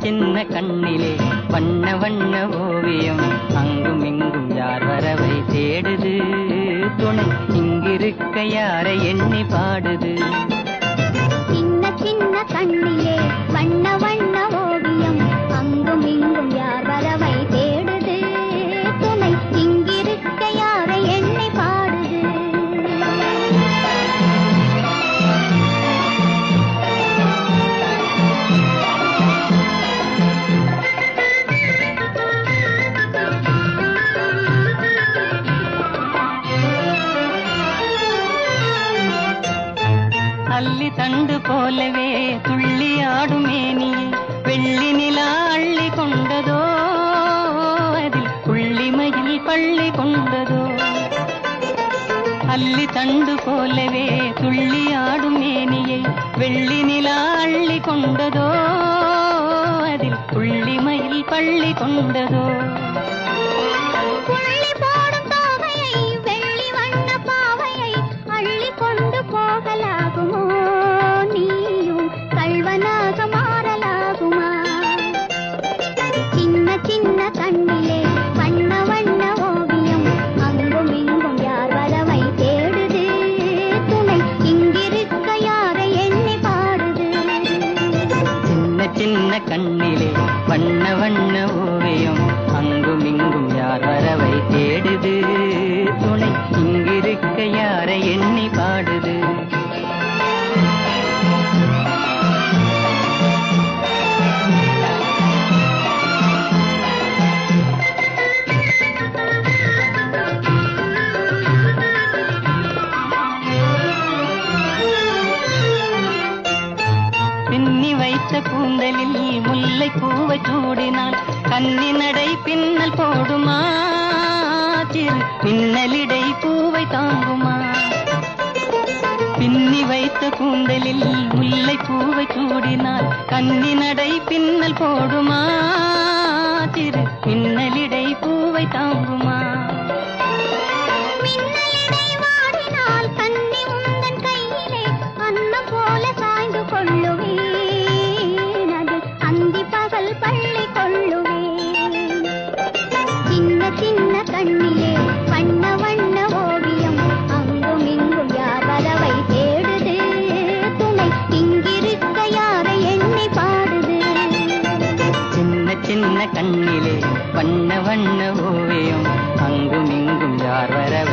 சின்ன கண்ணிலே வண்ண வண்ண ஓவியம் அங்கும் இங்கும் யார் வரவை தேடுது துணை இங்கிருக்க யாரை எண்ணி பாடுது. சின்ன சின்ன கண்ணிலே வண்ண வண்ண ஓவியம் அங்கும் இங்கும் யார் வரவை தேடுது துணை இங்கிருக்க யாரை எண்ணி பாடுது. அல்லி தண்டு போலவே துள்ளி ஆடும் மேனியை வெள்ளி நிலா அள்ளி கொண்டதோ அதில் புள்ளிமையில் பள்ளி கொண்டதோ. அல்லி தண்டு போலவே துள்ளி ஆடும் மேனியை வெள்ளி நிலா அள்ளி கொண்டதோ அதில் புள்ளிமையில் பள்ளி கொண்டதோ. போகலாகுமோ நீயும் கள்வனாக மாறலாகுமா? சின்ன சின்ன கண்ணிலே வண்ண வண்ண ஓவியம் அங்கும் இங்கும் யார் வரவை தேடுது துணை இங்கிருக்க யாரை எண்ணி பாடுது. சின்ன சின்ன கண்ணிலே வண்ண வண்ண ஓவியம் அங்கும் இங்கும் யார் வரவை தேடுது துணை இங்கிருக்க யாரை எண்ணி பாடுது. பின்னி வைத்த கூந்தலில் முல்லை பூவை சூடினால் கன்னி நடை பின்னல் போடுமா சிறு பின்னலிடை பூவை தாங்குமா? பின்னி வைத்த கூந்தலில் முல்லை பூவை சூடினால் கன்னி நடை பின்னல் போடுமா சிறு பின்னலிடை பூவை தாங்குமா? சின்ன கண்ணிலே வண்ண வண்ண ஓவியம் அங்கும் இங்கும் யார் வரவை தேடுது துணை இங்கிருக்க யாரை எண்ணி பாடுது. சின்ன சின்ன கண்ணிலே வண்ண வண்ண ஓவியம் அங்கும் இங்கும் யார் வரவை